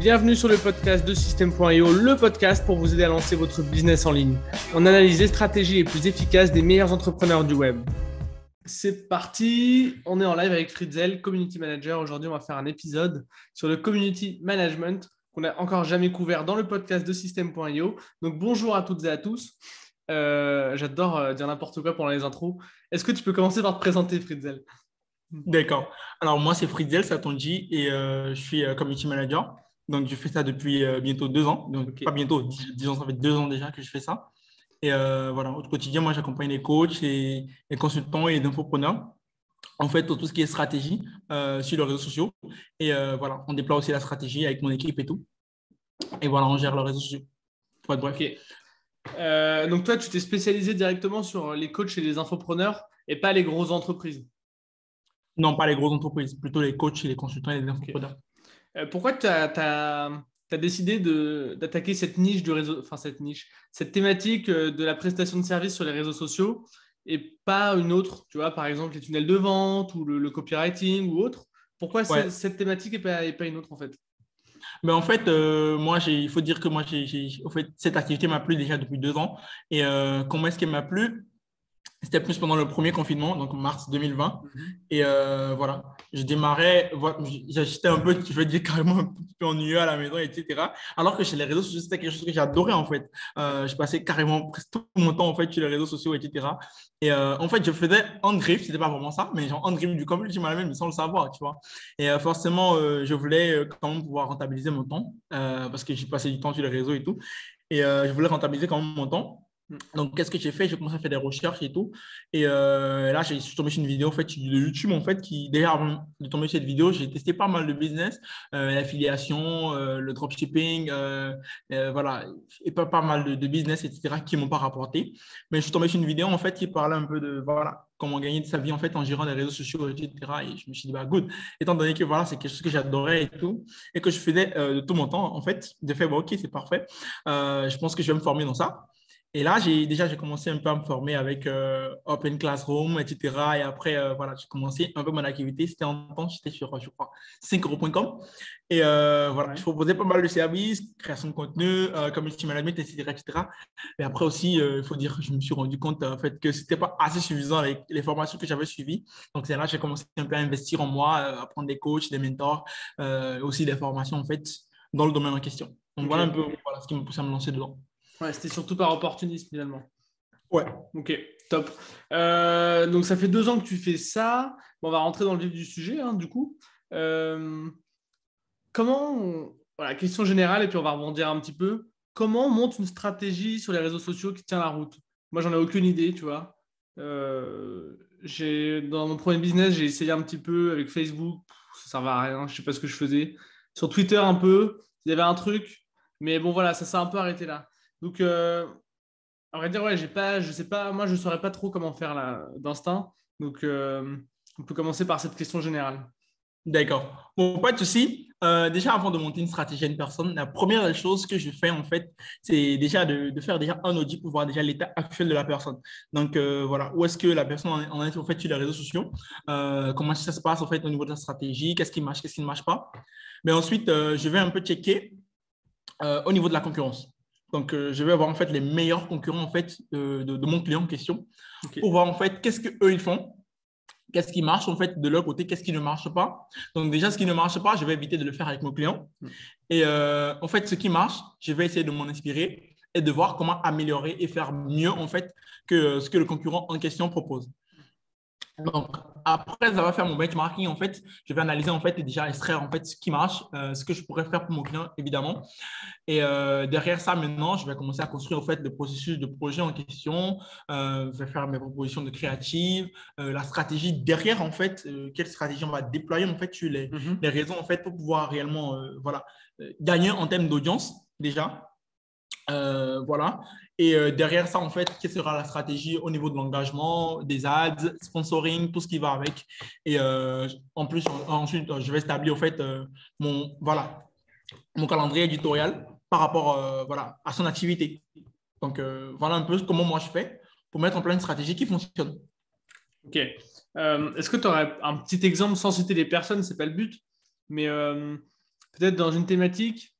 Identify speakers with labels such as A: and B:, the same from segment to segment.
A: Bienvenue sur le podcast de System.io, le podcast pour vous aider à lancer votre business en ligne. On analyse les stratégies les plus efficaces des meilleurs entrepreneurs du web. C'est parti, on est en live avec Fritzel, Community Manager. Aujourd'hui, on va faire un épisode sur le Community Management qu'on n'a encore jamais couvert dans le podcast de System.io. Donc bonjour à toutes et à tous. J'adore dire n'importe quoi pendant les intros. Est-ce que tu peux commencer par te présenter, Fritzel?
B: D'accord. Alors, moi, c'est Fritzel Satonji et je suis community manager. Donc, je fais ça depuis bientôt 2 ans. Donc,
A: Ok.
B: pas bientôt, disons, ça fait 2 ans déjà que je fais ça. Et voilà, au quotidien, moi, j'accompagne les coachs, les consultants et les infopreneurs. En fait, pour tout ce qui est stratégie sur les réseaux sociaux. Et voilà, on déploie aussi la stratégie avec mon équipe et tout. Et voilà, on gère les réseaux sociaux. Pour être bref.
A: Ok. Donc toi, tu t'es spécialisé directement sur les coachs et les infopreneurs et pas les grosses entreprises.
B: Non, pas les grosses entreprises, plutôt les coachs et les consultants et les
A: Ok.
B: infopreneurs.
A: Pourquoi tu as décidé d'attaquer cette niche du réseau, enfin cette niche, cette thématique de la prestation de services sur les réseaux sociaux et pas une autre, tu vois, par exemple les tunnels de vente ou le copywriting ou autre? Pourquoi
B: Ouais.
A: cette thématique et pas une autre en fait?
B: Mais en fait, moi, il faut dire que moi, en fait, cette activité m'a plu déjà depuis 2 ans. Et comment est-ce qu'elle m'a plu? C'était plus pendant le premier confinement, donc mars 2020.
A: Mhm.
B: Et voilà, je démarrais, j'étais un peu, je veux dire, carrément un petit peu ennuyeux à la maison, etc. Alors que chez les réseaux sociaux, c'était quelque chose que j'adorais en fait. Je passais carrément presque tout mon temps en fait sur les réseaux sociaux, etc. Et en fait, je faisais en griffe, c'était pas vraiment ça, mais genre en griffe du community management, mais sans le savoir, tu vois. Et forcément, je voulais quand même pouvoir rentabiliser mon temps parce que j'ai passé du temps sur les réseaux et tout. Et je voulais rentabiliser quand même mon temps. Donc, qu'est-ce que j'ai fait? J'ai commencé à faire des recherches et tout. Et là, je suis tombé sur une vidéo en fait, de YouTube, en fait, qui, déjà, avant de tomber sur cette vidéo, j'ai testé pas mal de business, l'affiliation, le dropshipping, voilà, et pas mal de business, etc., qui ne m'ont pas rapporté. Mais je suis tombé sur une vidéo, en fait, qui parlait un peu de, voilà, comment gagner de sa vie, en fait, en gérant les réseaux sociaux, etc. Et je me suis dit, bah, good. Étant donné que, voilà, c'est quelque chose que j'adorais et tout, et que je faisais de tout mon temps, en fait, de fait, bah, OK, c'est parfait. Je pense que je vais me former dans ça. Et là, j'ai commencé un peu à me former avec Open Classroom, etc. Et après, voilà, j'ai commencé un peu mon activité. C'était en temps, j'étais sur, je crois, 5euros.com. Et voilà, je
A: Ouais.
B: proposais pas mal de services, création de contenu, community management, etc., etc. Et après aussi, il faut dire que je me suis rendu compte en fait, que ce n'était pas assez suffisant avec les formations que j'avais suivies. Donc, c'est là que j'ai commencé un peu à investir en moi, à prendre des coachs, des mentors, aussi des formations en fait, dans le domaine en question. Donc, voilà un
A: Ok.
B: peu voilà, ce qui m'a poussé à me lancer dedans.
A: Ouais, c'était surtout par opportunisme finalement.
B: Ouais.
A: Ok, top. Donc ça fait 2 ans que tu fais ça. Bon, on va rentrer dans le vif du sujet, hein, du coup. Euh, Voilà, question générale, et puis on va rebondir un petit peu. Comment on monte une stratégie sur les réseaux sociaux qui tient la route? Moi, j'en ai aucune idée, tu vois. Dans mon premier business, j'ai essayé un petit peu avec Facebook. Ça ne servait à rien, je ne sais pas ce que je faisais. Sur Twitter, un peu, il y avait un truc. Mais bon, voilà, ça s'est un peu arrêté là. Donc, à vrai dire, ouais, je sais pas, moi, je ne saurais pas trop comment faire là, d'instinct. Donc, on peut commencer par cette question générale.
B: D'accord. Bon, pas de souci. Déjà, avant de monter une stratégie à une personne, la première chose que je fais, en fait, c'est déjà de faire déjà un audit pour voir déjà l'état actuel de la personne. Donc, voilà, où est-ce que la personne en est, en fait, sur les réseaux sociaux? Comment ça se passe, en fait, au niveau de la stratégie? Qu'est-ce qui marche, qu'est-ce qui ne marche pas? Mais ensuite, je vais un peu checker au niveau de la concurrence. Donc, je vais voir, en fait, les meilleurs concurrents, en fait, de mon client en question
A: Ok.
B: pour voir, en fait, qu'est-ce qu'eux, ils font, qu'est-ce qui marche en fait de leur côté, qu'est-ce qui ne marche pas. Donc déjà, ce qui ne marche pas, je vais éviter de le faire avec mon client. Et en fait, ce qui marche, je vais essayer de m'en inspirer et de voir comment améliorer et faire mieux en fait que ce que le concurrent en question propose. Donc, après avoir fait mon benchmarking, en fait, je vais analyser en fait et déjà extraire en fait ce qui marche, ce que je pourrais faire pour mon client, évidemment. Et derrière ça, maintenant, je vais commencer à construire en fait le processus de projet en question. Je vais faire mes propositions de créative, la stratégie derrière en fait, quelle stratégie on va déployer en fait sur les
A: Mhm.
B: raisons en fait pour pouvoir réellement voilà, gagner en termes d'audience déjà. Voilà. Et derrière ça, en fait, quelle sera la stratégie au niveau de l'engagement, des ads, sponsoring, tout ce qui va avec. Et en plus, ensuite, je vais établir en fait voilà, mon calendrier éditorial par rapport voilà, à son activité. Donc, voilà un peu comment moi je fais pour mettre en place une stratégie qui fonctionne.
A: Ok. Est-ce que tu aurais un petit exemple sans citer les personnes, c'est pas le but, mais peut-être dans une thématique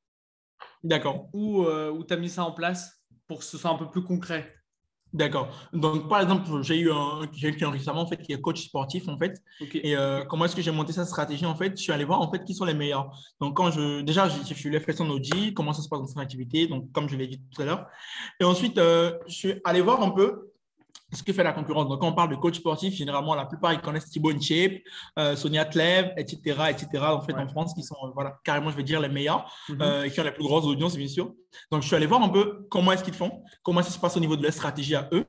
B: D'accord.
A: où tu as mis ça en place pour que ce soit un peu plus concret.
B: D'accord. Donc, par exemple, j'ai eu quelqu'un récemment en fait, qui est coach sportif en fait.
A: Ok.
B: Et comment est-ce que j'ai monté sa stratégie en fait? Je suis allé voir en fait qui sont les meilleurs. Donc, déjà, je lui ai fait son audit, comment ça se passe dans son activité, donc comme je l'ai dit tout à l'heure. Et ensuite, je suis allé voir un peu ce que fait la concurrence. Donc, quand on parle de coach sportif, généralement, la plupart, ils connaissent Thibaut InShape, Sonia Tlev, etc. En fait, en France, qui sont voilà, carrément, je vais dire, les meilleurs, qui ont les plus grosses audiences, bien sûr. Donc, je suis allé voir un peu comment est-ce qu'ils font, comment ça se passe au niveau de leur stratégie à eux.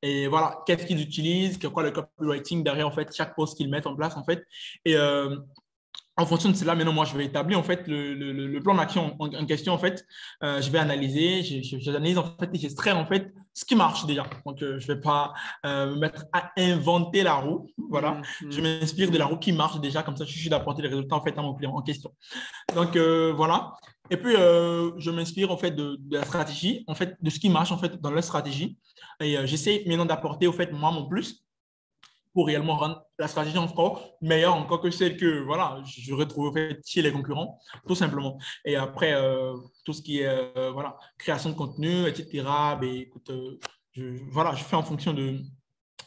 B: Et voilà, qu'est-ce qu'ils utilisent, quoi le copywriting derrière, en fait, chaque post qu'ils mettent en place, en fait. Et en fonction de cela, maintenant, moi, je vais établir en fait le plan d'action en question. En fait, je vais analyser, j'analyse en fait et j'extrais en fait ce qui marche déjà. Donc, je ne vais pas me mettre à inventer la roue. Voilà, je m'inspire de la roue qui marche déjà. Comme ça, je suis d'apporter les résultats en fait à mon client en question. Donc, voilà. Et puis, je m'inspire en fait de la stratégie, en fait, de ce qui marche en fait dans leur stratégie. Et j'essaie maintenant d'apporter au fait moi mon plus pour réellement rendre la stratégie encore meilleure encore que celle que voilà, je retrouve en fait, chez les concurrents, tout simplement. Et après, tout ce qui est voilà, création de contenu, etc., ben, écoute, voilà, je fais en fonction de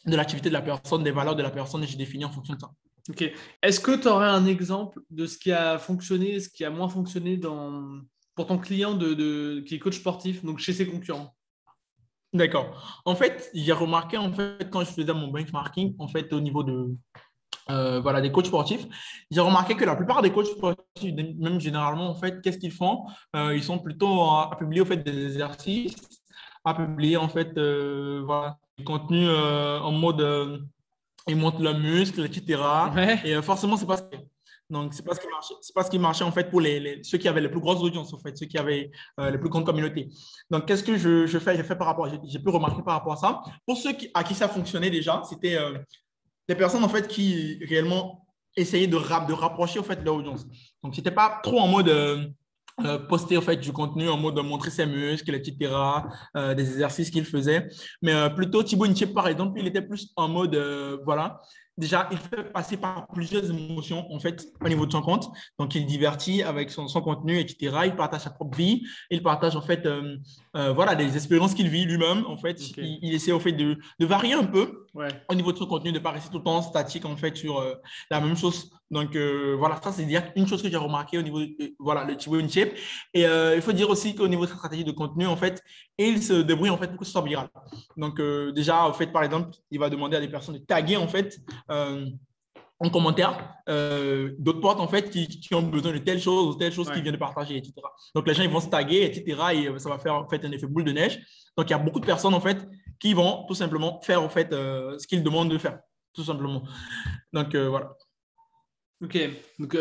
B: l'activité de la personne, des valeurs de la personne et je définis en fonction de ça.
A: Ok. Est-ce que tu aurais un exemple de ce qui a fonctionné, ce qui a moins fonctionné pour ton client qui est coach sportif, donc chez ses concurrents?
B: D'accord. En fait, j'ai remarqué en fait quand je faisais mon benchmarking, en fait, au niveau de voilà, des coachs sportifs, j'ai remarqué que la plupart des coachs sportifs, même généralement, en fait, qu'est-ce qu'ils font? Ils sont plutôt à publier en fait, des exercices, à publier en fait, voilà, du contenu en mode ils montent leurs muscles, etc.
A: Ouais.
B: Et forcément, c'est pas ce qui donc, c'est pas ce qui marchait. C'est pas ce qui marchait en fait pour ceux qui avaient les plus grosses audiences, en fait, ceux qui avaient les plus grandes communautés. Donc, qu'est-ce que je fais? J'ai fait par rapport, j'ai pu remarquer par rapport à ça. Pour ceux à qui ça fonctionnait déjà, c'était des personnes en fait qui réellement essayaient de rapprocher en fait leur audience. Donc, c'était pas trop en mode poster en fait du contenu, en mode montrer ses muscles, etc., des exercices qu'il faisait. Mais plutôt Thibaut InShape, par exemple, il était plus en mode voilà. Déjà, il fait passer par plusieurs émotions en fait au niveau de son compte. Donc, il divertit avec son contenu, etc. Il partage sa propre vie. Il partage en fait voilà, des expériences qu'il vit lui-même. En fait,
A: Okay.
B: il essaie en fait de varier un peu
A: Ouais.
B: au niveau de son contenu, de ne pas rester tout le temps statique en fait sur la même chose. Donc, voilà, ça, c'est une chose que j'ai remarqué au niveau de voilà, le Thibaut InShape. Et il faut dire aussi qu'au niveau de sa stratégie de contenu, en fait, il se débrouille en fait pour que ce soit viral. Donc, déjà, en fait, par exemple, il va demander à des personnes de taguer en fait en commentaire d'autres potes en fait qui ont besoin de telle chose ou telle chose qu'ils viennent de partager, etc. Donc, les gens ils vont se taguer, etc. Et ça va faire en fait un effet boule de neige. Donc, il y a beaucoup de personnes en fait qui vont tout simplement faire en fait ce qu'ils demandent de faire, tout simplement. Donc, voilà.
A: Ok, donc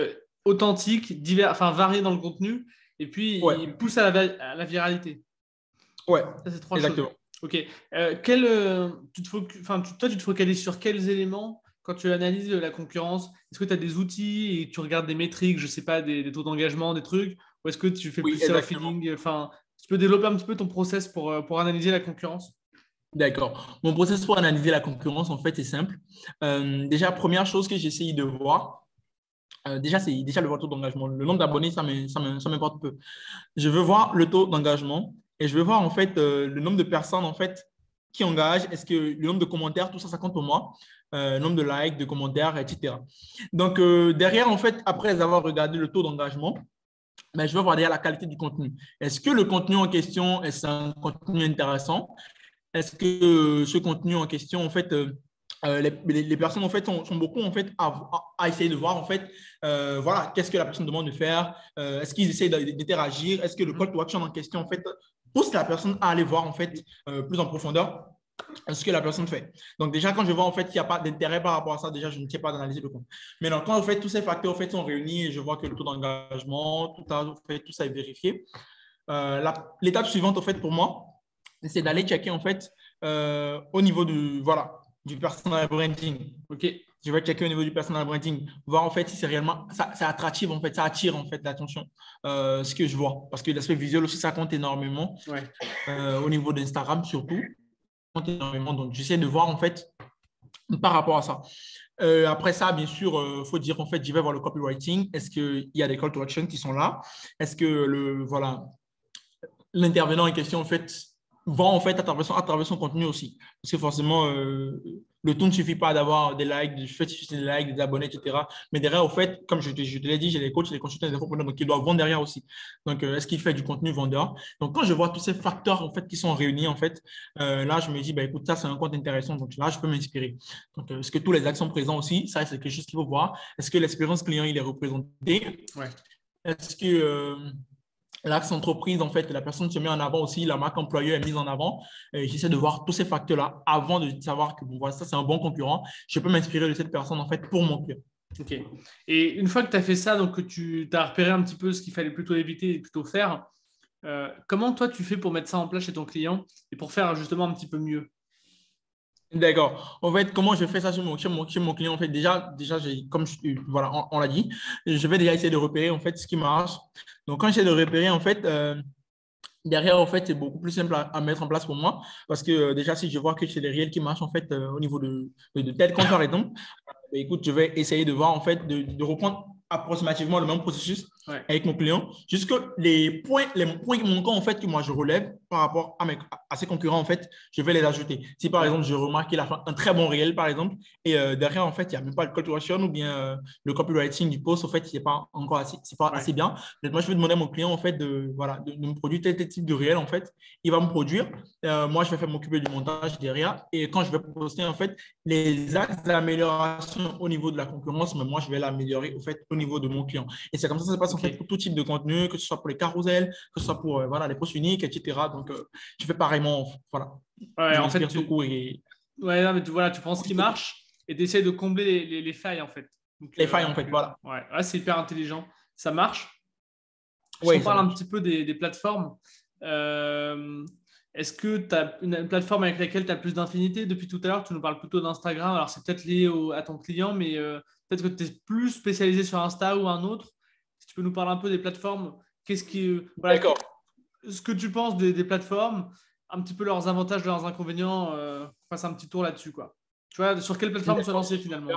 A: authentique, divers, enfin varié dans le contenu, et puis
B: Ouais,
A: il pousse à la viralité.
B: ouais,
A: Ça, c'est trois
B: exactement.
A: choses. Ok. Toi, tu te focalises sur quels éléments quand tu analyses la concurrence? Est-ce que tu as des outils et tu regardes des métriques, je sais pas, des taux d'engagement, des trucs, ou est-ce que tu fais
B: Oui,
A: plus
B: exactement.
A: self-feeding? Enfin, tu peux développer un petit peu ton process pour analyser la concurrence?
B: D'accord. Mon processus pour analyser la concurrence, en fait, est simple. Déjà, première chose que j'essaye de voir, déjà, c'est déjà le taux d'engagement. Le nombre d'abonnés, ça m'importe peu. Je veux voir le taux d'engagement et je veux voir, en fait, le nombre de personnes, en fait, qui engagent. Est-ce que le nombre de commentaires, tout ça, ça compte pour moi? Le nombre de likes, de commentaires, etc. Donc, derrière, en fait, après avoir regardé le taux d'engagement, ben, je veux voir derrière la qualité du contenu. Est-ce que le contenu en question est un contenu intéressant? Est-ce que ce contenu en question, en fait, les personnes en fait sont beaucoup en fait à essayer de voir en fait voilà qu'est-ce que la personne demande de faire, est-ce qu'ils essayent d'interagir, est-ce que le call to action en question en fait pousse la personne à aller voir en fait plus en profondeur ce que la personne fait. Donc déjà quand je vois en fait qu'il n'y a pas d'intérêt par rapport à ça, déjà je ne tiens pas d'analyser le compte. Mais donc quand en fait tous ces facteurs en fait sont réunis et je vois que le taux d'engagement, tout ça est vérifié. L'étape suivante en fait pour moi c'est d'aller checker en fait au niveau du personal branding.
A: Ok.
B: Je vais checker au niveau du personal branding, voir en fait si c'est réellement ça attractif en fait, ça attire en fait l'attention, ce que je vois. Parce que l'aspect visuel aussi ça compte énormément
A: Ouais.
B: au niveau d'Instagram surtout, ça compte énormément. Donc j'essaie de voir en fait par rapport à ça. Après ça, bien sûr, faut dire en fait, j'y vais voir le copywriting. Est-ce qu'il y a des call to action qui sont là? Est-ce que l'intervenant en question en fait vend en fait à travers son contenu aussi? Parce que forcément, le tout ne suffit pas d'avoir des likes, des likes, des abonnés, etc. Mais derrière, au fait, comme je te l'ai dit, j'ai les coachs, les consultants, les infopreneurs, donc ils doivent vendre derrière aussi. Donc, est-ce qu'il fait du contenu vendeur? Donc, quand je vois tous ces facteurs en fait qui sont réunis en fait, là, je me dis, bah, écoute, ça, c'est un compte intéressant. Donc là, je peux m'inspirer. Donc, est-ce que tous les axes sont présents aussi? Ça, c'est quelque chose qu'il faut voir. Est-ce que l'expérience client, il est représenté?
A: Ouais.
B: Est-ce que l'axe entreprise, en fait, la personne se met en avant aussi, la marque employeur est mise en avant. J'essaie de voir tous ces facteurs-là avant de savoir que bon, voilà, ça, c'est un bon concurrent. Je peux m'inspirer de cette personne, en fait, pour mon client.
A: Ok. Et une fois que tu as fait ça, donc que tu as repéré un petit peu ce qu'il fallait plutôt éviter et plutôt faire, comment toi tu fais pour mettre ça en place chez ton client et pour faire justement un petit peu mieux?
B: D'accord. En fait, comment je fais ça chez mon client? En fait, déjà comme voilà, on l'a dit, je vais déjà essayer de repérer en fait ce qui marche. Donc, quand j'essaie de repérer, en fait, derrière, en fait, c'est beaucoup plus simple à mettre en place pour moi parce que déjà, si je vois que c'est les réels qui marchent en fait au niveau de tel compte, par exemple, ben, écoute, je vais essayer de voir en fait de reprendre approximativement le même processus
A: Ouais.
B: avec mon client jusque les points manquants en fait que moi je relève par rapport à ses concurrents en fait, je vais les ajouter. Si par
A: Ouais.
B: exemple je remarque qu'il a fait un très bon réel par exemple et derrière en fait il n'y a même pas le call to action ou bien le copywriting du post en fait il n'est pas encore assez, c'est pas
A: Ouais.
B: assez bien. Donc, moi je vais demander à mon client en fait de me produire tel type de réel en fait. Il va me produire. Moi je vais faire m'occuper du montage derrière et quand je vais poster en fait les axes d'amélioration au niveau de la concurrence, mais moi je vais l'améliorer au fait au niveau de mon client. Et c'est comme ça que ça se passe en fait pour tout type de contenu, que ce soit pour les carousels, que ce soit pour voilà, les posts uniques, etc. Donc, je fais pareillement. Voilà.
A: Ouais,
B: Je
A: en fait,
B: m'inspire beaucoup et
A: ouais, non, mais voilà, tu prends ce qui marche et tu essaies de combler les failles en fait. Donc,
B: les failles en fait. Voilà.
A: ouais. Ouais, c'est hyper intelligent. Ça marche. Si on
B: Oui, ça
A: parle un
B: marche.
A: petit peu des plateformes, euh, est-ce que tu as une plateforme avec laquelle tu as plus d'infinité? Depuis tout à l'heure, tu nous parles plutôt d'Instagram. Alors, c'est peut-être lié à ton client, mais peut-être que tu es plus spécialisé sur Insta ou un autre. Si tu peux nous parler un peu des plateformes, qu'est-ce qui, voilà,
B: D'accord.
A: ce que tu penses des plateformes, un petit peu leurs avantages, leurs inconvénients, fasse un petit tour là-dessus, quoi. Tu vois, sur quelle plateforme se
B: D'accord.
A: lancer finalement?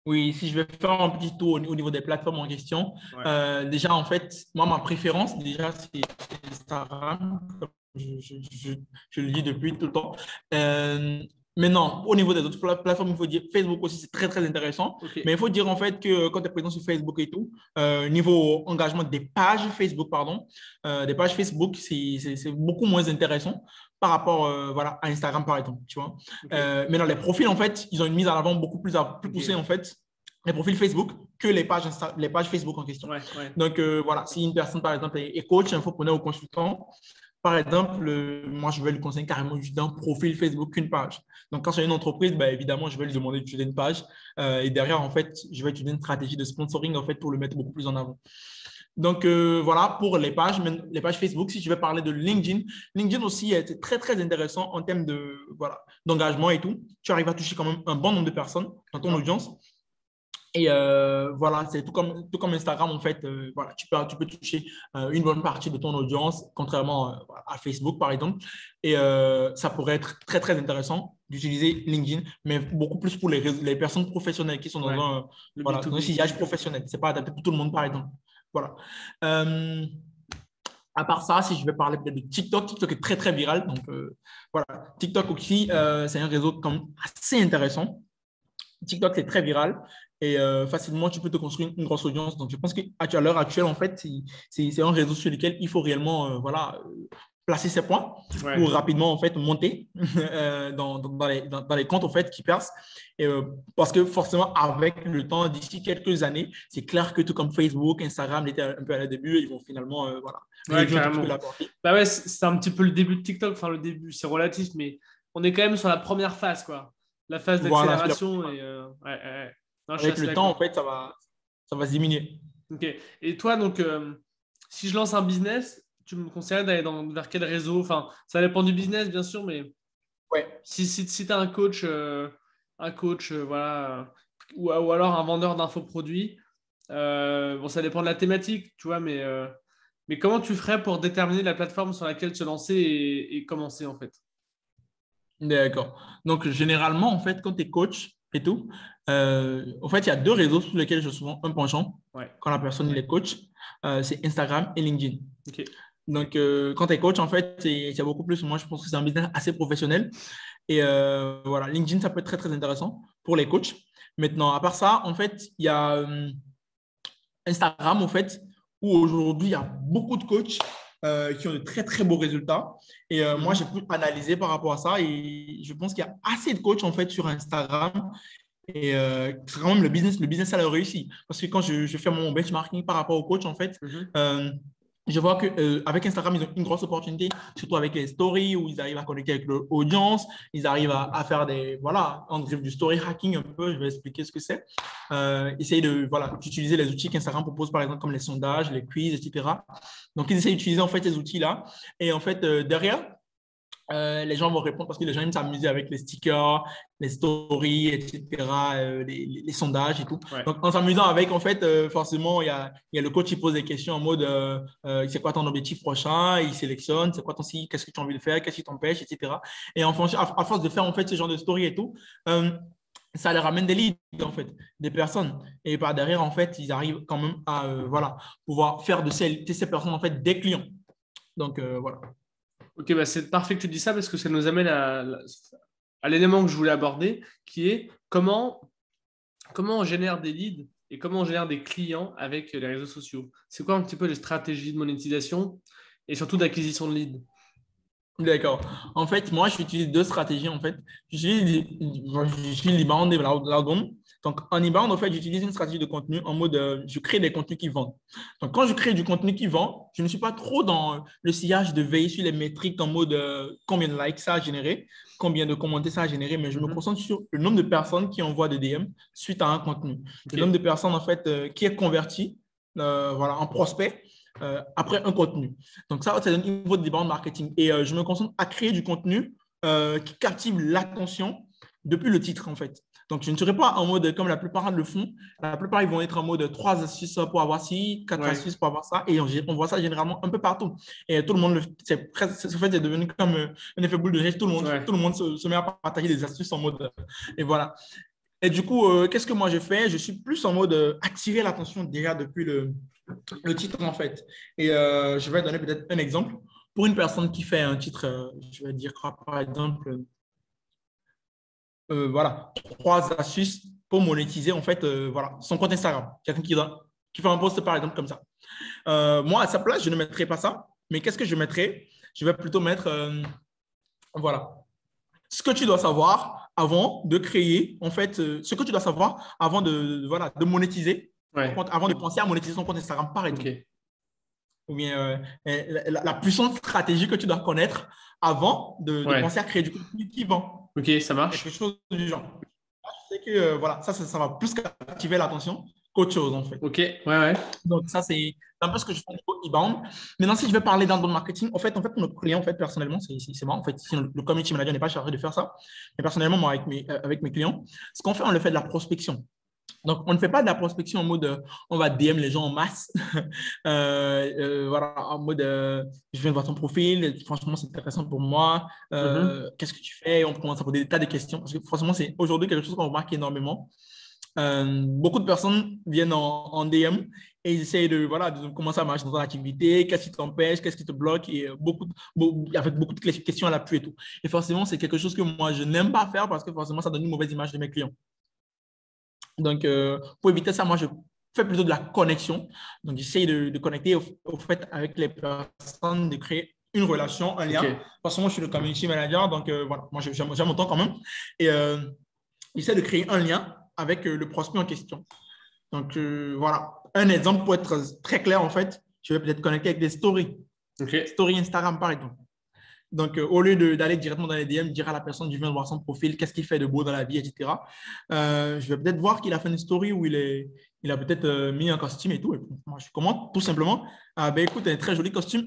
B: Oui, si je vais faire un petit tour au niveau des plateformes en question,
A: Ouais.
B: déjà en fait, moi ma préférence déjà c'est Instagram, comme je le dis depuis tout le temps. Maintenant, au niveau des autres plateformes, il faut dire Facebook aussi, c'est très très intéressant.
A: Ok.
B: Mais il faut dire en fait que quand tu es présent sur Facebook et tout, niveau engagement des pages Facebook, pardon, des pages Facebook, c'est beaucoup moins intéressant par rapport voilà, à Instagram par exemple, tu vois.
A: Ok.
B: Mais dans les profils, en fait, ils ont une mise en avant beaucoup plus poussée,
A: Ok.
B: en fait, les profils Facebook que les pages Facebook en question.
A: Ouais. Ouais.
B: Donc, voilà, si une personne, par exemple, est coach, infopreneur ou consultant, par exemple, moi, je vais lui conseiller carrément juste d'un profil Facebook qu'une page. Donc, quand c'est une entreprise, ben, évidemment, je vais lui demander d'utiliser une page. Et derrière, en fait, je vais utiliser une stratégie de sponsoring, en fait, pour le mettre beaucoup plus en avant. Donc, voilà pour les pages Facebook. Si je vais parler de LinkedIn, LinkedIn aussi est très, très intéressant en termes voilà, d'engagement et tout. Tu arrives à toucher quand même un bon nombre de personnes dans ton
A: D'accord.
B: audience. Et voilà, c'est tout comme Instagram, en fait. Voilà, tu peux toucher une bonne partie de ton audience, contrairement à Facebook, par exemple. Et ça pourrait être très, très intéressant d'utiliser LinkedIn, mais beaucoup plus pour les personnes professionnelles qui sont
A: Ouais. Le
B: voilà, dans un
A: B2B.
B: sillage professionnel. Ce n'est pas adapté pour tout le monde, par exemple. Voilà. Euh, à part ça, si je vais parler peut-être de TikTok, TikTok est très, très viral. Donc, voilà. TikTok aussi, c'est un réseau comme assez intéressant. TikTok, c'est très viral et facilement, tu peux te construire une grosse audience. Donc, je pense qu'à l'heure actuelle, en fait, c'est un réseau sur lequel il faut réellement voilà, placer ses points
A: Ouais.
B: pour rapidement en fait, monter dans les comptes en fait, qui percent. Et, parce que forcément, avec le temps, d'ici quelques années, c'est clair que tout comme Facebook, Instagram était un peu à la début, ils vont finalement voilà,
A: Ouais,
B: réduire un tout petit peu
A: carrément.
B: la portée.
A: Bah ouais, c'est un petit peu le début de TikTok. Enfin, le début, c'est relatif, mais on est quand même sur la première phase, quoi. La phase
B: Voilà,
A: d'accélération. Et, ouais, ouais, ouais. Non, je suis
B: avec
A: assez
B: le temps, en
A: d'accord.
B: fait, ça va se diminuer.
A: Ok. Et toi, donc, si je lance un business, tu me conseillerais d'aller vers quel réseau? Enfin, ça dépend du business, bien sûr, mais
B: Ouais.
A: si tu as un coach voilà, ou alors un vendeur d'infoproduits, bon, ça dépend de la thématique, tu vois, mais comment tu ferais pour déterminer la plateforme sur laquelle se lancer et commencer, en fait?
B: D'accord. Donc, généralement, en fait, quand tu es coach, et tout. En fait, il y a deux réseaux sur lesquels j'ai souvent un penchant quand la personne il est coach. C'est Instagram et LinkedIn.
A: Ok.
B: Donc, quand tu es coach, en fait, c'est beaucoup plus. Moi, je pense que c'est un business assez professionnel. Et voilà, LinkedIn, ça peut être très, très intéressant pour les coachs. Maintenant, à part ça, en fait, il y a Instagram, en fait, où aujourd'hui, il y a beaucoup de coachs qui ont de très, très beaux résultats. Et moi, j'ai pu analyser par rapport à ça. Et je pense qu'il y a assez de coachs, en fait, sur Instagram. Et c'est quand même le business, ça le réussit. Parce que quand je fais mon benchmarking par rapport aux coachs, en fait, je vois qu'avec Instagram, ils ont une grosse opportunité, surtout avec les stories où ils arrivent à connecter avec leur audience, ils arrivent à faire voilà, du story hacking un peu, je vais expliquer ce que c'est. Essayer d'utiliser les outils qu'Instagram propose, par exemple, comme les sondages, les quiz, etc. Donc, ils essayent d'utiliser en fait ces outils-là. Et en fait, derrière, les gens vont répondre parce que les gens aiment s'amuser avec les stickers, les stories, etc., les sondages et tout.
A: Ouais.
B: Donc, en s'amusant avec, en fait, forcément, il y a le coach qui pose des questions en mode c'est quoi ton objectif prochain? Il sélectionne, c'est quoi ton signe, qu'est-ce que tu as envie de faire, qu'est-ce qui t'empêche, etc. Et en fonction, à force de faire, en fait, ce genre de story et tout, ça leur ramène des leads, en fait, des personnes. Et par derrière, en fait, ils arrivent quand même à voilà, pouvoir faire de ces personnes, en fait, des clients. Donc, voilà.
A: Ok, bah c'est parfait que tu dis ça parce que ça nous amène à l'élément que je voulais aborder, qui est comment on génère des leads et comment on génère des clients avec les réseaux sociaux. C'est quoi un petit peu les stratégies de monétisation et surtout d'acquisition de leads?
B: D'accord. En fait, moi, j'utilise deux stratégies. En fait, j'utilise l'inbound et l'outbound. Donc, en inbound, en fait, j'utilise une stratégie de contenu en mode je crée des contenus qui vendent. Donc, quand je crée du contenu qui vend, je ne suis pas trop dans le sillage de veiller sur les métriques en mode combien de likes ça a généré, combien de commentaires ça a généré, mais je me concentre sur le nombre de personnes qui envoient des DM suite à un contenu. Le nombre de personnes, en fait, qui est converti voilà, en prospect après un contenu. Donc, ça, c'est au niveau de l'inbound marketing. Et je me concentre à créer du contenu qui captive l'attention depuis le titre, en fait. Donc, je ne serai pas en mode comme la plupart le font. La plupart, ils vont être en mode 3 astuces pour avoir ci, 4 astuces pour avoir ça. Et on voit ça généralement un peu partout. Et tout le monde, c'est devenu comme un effet boule de neige. Tout le monde se met à partager des astuces en mode. Et voilà. Et du coup, qu'est-ce que moi je fais? Je suis plus en mode attirer l'attention déjà depuis le titre, en fait. Et je vais donner peut-être un exemple. Pour une personne qui fait un titre, je vais dire par exemple, voilà, 3 astuces pour monétiser en fait voilà, son compte Instagram. Quelqu'un qui fait un post par exemple comme ça. Moi, à sa place, je ne mettrai pas ça. Mais qu'est-ce que je mettrai? Je vais plutôt mettre, voilà, ce que tu dois savoir avant de créer, en fait, ce que tu dois savoir avant voilà, de monétiser, avant de penser à monétiser son compte Instagram, par exemple. Ou bien la puissante stratégie que tu dois connaître avant de penser à créer du contenu qui vend.
A: Ok, ça marche.
B: Quelque chose du genre. Je sais que voilà, ça va plus captiver l'attention qu'autre chose, en fait.
A: Ok, ouais.
B: Donc, ça, c'est un peu ce que je fais au inbound. Maintenant, si je vais parler d'inbound marketing, en fait, pour notre client, en fait, personnellement, c'est marrant. En fait, si le community manager n'est pas chargé de faire ça, mais personnellement, moi, avec mes clients, ce qu'on fait, on le fait de la prospection. Donc, on ne fait pas de la prospection en mode on va DM les gens en masse. Voilà, en mode je viens de voir ton profil, franchement, c'est intéressant pour moi. Qu'est-ce que tu fais? On commence à poser des tas de questions. Parce que franchement, c'est aujourd'hui quelque chose qu'on remarque énormément. Beaucoup de personnes viennent en DM et ils essayent de commencer à marcher dans ton activité. Qu'est-ce qui t'empêche? Qu'est-ce qui te bloque? Et avec beaucoup de questions à l'appui et tout. Et forcément, c'est quelque chose que moi, je n'aime pas faire parce que forcément, ça donne une mauvaise image de mes clients. Donc, pour éviter ça, moi, je fais plutôt de la connexion. Donc, j'essaye de connecter au fait avec les personnes, de créer une relation, un lien. Parce que moi, je suis le community manager, donc voilà, moi, j'aime mon temps quand même. Et j'essaie de créer un lien avec le prospect en question. Donc, voilà, un exemple pour être très clair, en fait, je vais peut-être connecter avec des stories. Story Instagram, par exemple. Donc, au lieu d'aller directement dans les DM, dire à la personne, je viens de voir son profil, qu'est-ce qu'il fait de beau dans la vie, etc. Je vais peut-être voir qu'il a fait une story où il a peut-être mis un costume et tout. Et moi, je commente tout simplement. Écoute, un très joli costume.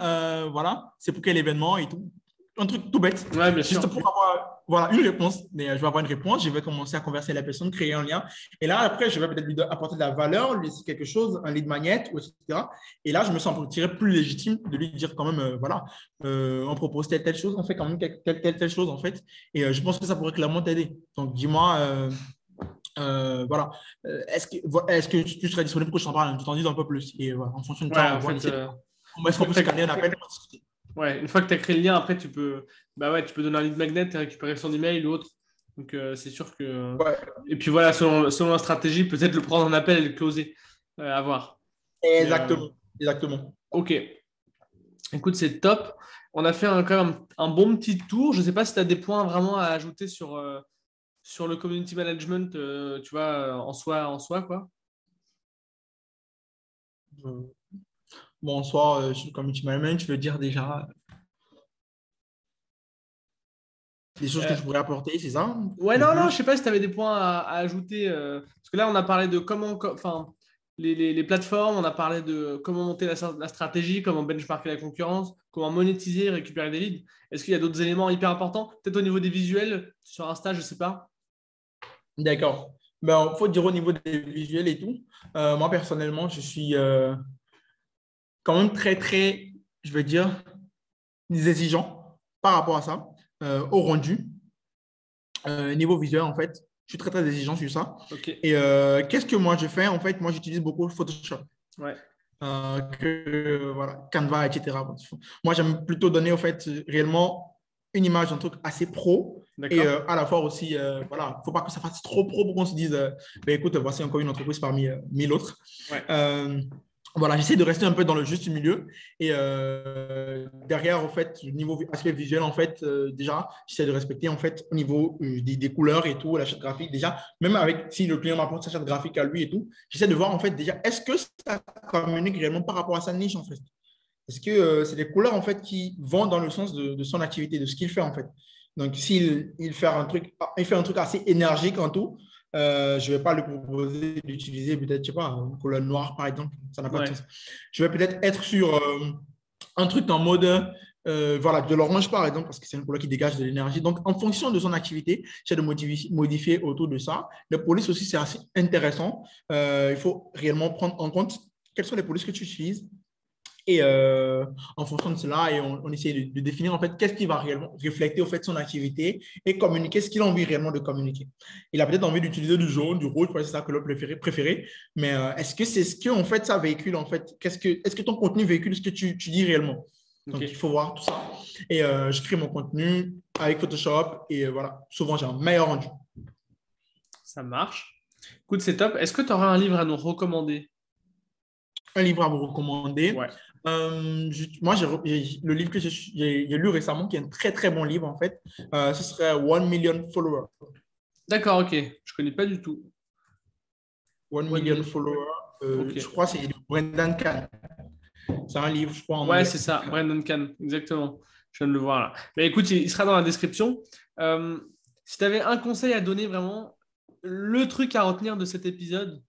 B: Voilà, c'est pour quel événement et tout. Un truc tout bête.
A: Ouais, bien
B: juste
A: sûr.
B: pour avoir une réponse. Mais, je vais avoir une réponse, je vais commencer à converser avec la personne, créer un lien. Et là, après, je vais peut-être lui apporter de la valeur, lui laisser quelque chose, un lead magnet, etc. Et là, je me sens plus légitime de lui dire quand même, voilà, on propose telle chose, on fait quand même telle chose, en fait. Et je pense que ça pourrait clairement t'aider. Donc, dis-moi Voilà. Est-ce que tu serais disponible pour que je t'en parle, que je t'en dise un peu plus? Et voilà, en fonction de
A: Ouais,
B: ça, on
A: en
B: voit
A: fait,
B: d'ici là. Est-ce qu'on peut se caler un appel pour discuter?
A: ouais, une fois que tu as créé le lien, après, bah ouais, tu peux donner un lead magnet et récupérer son email ou autre. Donc, c'est sûr que.
B: Ouais,
A: Et puis voilà, selon la stratégie, peut-être le prendre en appel et le closer. À voir. Mais,
B: exactement. Exactement.
A: ok. Écoute, c'est top. On a fait quand même un bon petit tour. Je ne sais pas si tu as des points vraiment à ajouter sur le community management, tu vois, en soi, quoi.
B: Euh, Bonsoir, sur le community management, tu veux dire déjà des choses que
A: Euh,
B: je pourrais apporter, c'est ça?
A: Ouais,
B: En
A: non, non, je
B: plus.
A: sais pas si tu avais des points à ajouter. Parce que là, on a parlé de enfin, les plateformes, on a parlé de comment monter la stratégie, comment benchmarker la concurrence, comment monétiser, récupérer des leads. Est-ce qu'il y a d'autres éléments hyper importants? Peut-être au niveau des visuels, sur Insta, je sais pas.
B: D'accord. Ben, il faut dire au niveau des visuels et tout. Moi, personnellement, je suis quand même très, très, je vais dire, exigeant par rapport à ça, au rendu. Niveau visuel, en fait, je suis très, très exigeant sur ça.
A: Ok.
B: Et qu'est-ce que moi je fais? En fait, moi, j'utilise beaucoup Photoshop.
A: Ouais.
B: Voilà, Canva, etc. Moi, j'aime plutôt donner, au fait, réellement une image d'un truc assez pro et
A: D'accord.
B: à la fois aussi, voilà, il ne faut pas que ça fasse trop pro pour qu'on se dise, ben, écoute, voici encore une entreprise parmi 1000 autres.
A: Ouais.
B: Euh, voilà, j'essaie de rester un peu dans le juste milieu. Et derrière, en fait, niveau aspect visuel, en fait, déjà, j'essaie de respecter, en fait, au niveau des couleurs et tout, la charte graphique, déjà, même avec, si le client m'apporte sa charte graphique à lui et tout, j'essaie de voir, en fait, déjà, est-ce que ça communique réellement par rapport à sa niche, en fait? Est-ce que c'est des couleurs, en fait, qui vont dans le sens de son activité, de ce qu'il fait, en fait? Donc, s'il il fait un truc assez énergique en tout, je ne vais pas lui proposer d'utiliser peut-être, je sais pas, une couleur noire, par exemple. Ça n'a pas de
A: Ouais.
B: sens. Je vais peut-être être sur un truc en mode, voilà, de l'orange, par exemple, parce que c'est une couleur qui dégage de l'énergie. Donc, en fonction de son activité, j'essaie de modifier autour de ça. Les polices aussi, c'est assez intéressant. Il faut réellement prendre en compte quelles sont les polices que tu utilises. Et en fonction de cela, et on essaie de définir en fait qu'est-ce qui va réellement refléter au fait son activité et communiquer ce qu'il a envie réellement de communiquer. Il a peut-être envie d'utiliser du jaune, du rouge, parce que c'est sa couleur préférée, mais est-ce que c'est ce que en fait ça véhicule en fait? Est-ce que ton contenu véhicule ce que tu dis réellement?
A: Ok.
B: Donc il faut voir tout ça. Et je crée mon contenu avec Photoshop et voilà, souvent j'ai un meilleur rendu.
A: Ça marche. Écoute, c'est top. Est-ce que tu auras un livre à nous recommander?
B: Un livre à vous recommander.
A: Ouais.
B: Moi, le livre que j'ai lu récemment, qui est un très très bon livre en fait, ce serait One Million Followers.
A: D'accord, ok. Je connais pas du tout.
B: One
A: One
B: Million
A: Million.
B: Followers.
A: Ok.
B: Je crois que c'est de Brendan Kahn. C'est un livre, je crois, en
A: Ouais,
B: anglais.
A: c'est ça. Brandon Kahn, exactement. Je viens de le voir là. Mais écoute, il sera dans la description. Euh, Si tu avais un conseil à donner vraiment, le truc à retenir de cet épisode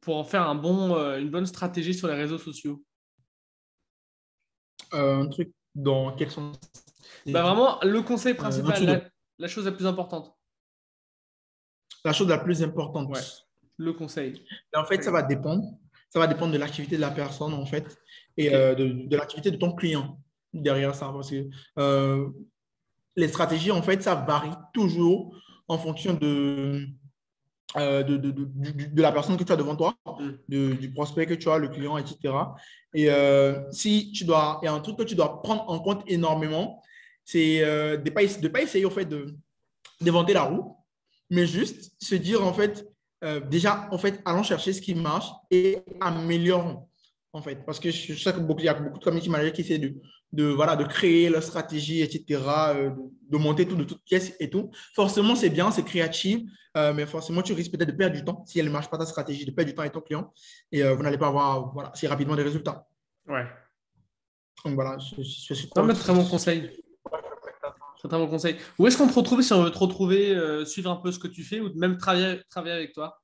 A: pour en faire une bonne stratégie sur les réseaux sociaux.
B: Un truc dans quel sens?
A: Bah vraiment, le conseil
B: Un
A: principal,
B: truc de
A: la chose la plus importante.
B: la chose la plus importante.
A: Ouais, le conseil.
B: Et en fait, ça va dépendre. Ça va dépendre de l'activité de la personne, en fait, et
A: Ok.
B: de l'activité de ton client derrière ça. Parce que les stratégies, en fait, ça varie toujours en fonction de la personne que tu as devant toi,
A: Hmm.
B: du prospect que tu as, le client, etc. Et si tu dois, il y a un truc que tu dois prendre en compte énormément, c'est de ne pas essayer, au fait, d'inventer la roue, mais juste se dire, en fait, déjà, en fait, allons chercher ce qui marche et améliorons, en fait. Parce que je sais qu'il y a beaucoup de community managers qui essaient voilà, de créer leur stratégie, etc., de monter tout de toutes pièces et tout. Forcément, c'est bien, c'est créatif, mais forcément, tu risques peut-être de perdre du temps si elle ne marche pas ta stratégie, de perdre du temps avec ton client et vous n'allez pas avoir voilà, si rapidement des résultats.
A: Ouais.
B: Donc voilà,
A: Non, mais très bon conseil. Très, très bon conseil. Où est-ce qu'on te retrouve si on veut te retrouver, suivre un peu ce que tu fais ou même travailler avec toi?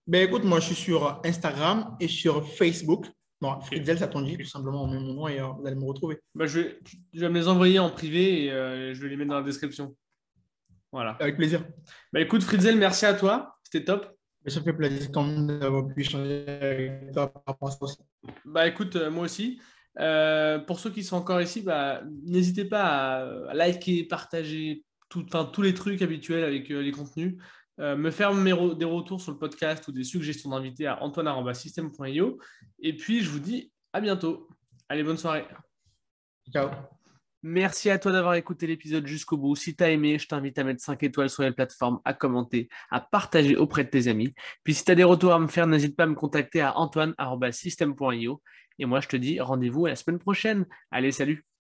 B: Ben écoute, moi je suis sur Instagram et sur Facebook. Bon,
A: Ok.
B: Fritzel, ça t'en dit, tout simplement, on met mon nom et vous allez me retrouver.
A: Bah, je vais me les envoyer en privé et je vais les mettre dans la description. Voilà.
B: Avec plaisir.
A: Bah, écoute, Fritzel, merci à toi. C'était top.
B: Mais ça fait plaisir quand même d'avoir pu échanger avec toi par rapport à ça aussi.
A: Bah, écoute, moi aussi. Pour ceux qui sont encore ici, bah, n'hésitez pas à liker, partager enfin, tous les trucs habituels avec les contenus. me faire des retours sur le podcast ou des suggestions d'invités à antoine@system.io. Et puis, je vous dis à bientôt. Allez, bonne soirée.
B: Ciao.
A: Merci à toi d'avoir écouté l'épisode jusqu'au bout. Si tu as aimé, je t'invite à mettre 5 étoiles sur les plateformes, à commenter, à partager auprès de tes amis. Puis si tu as des retours à me faire, n'hésite pas à me contacter à antoine@system.io. Et moi, je te dis rendez-vous à la semaine prochaine. Allez, salut!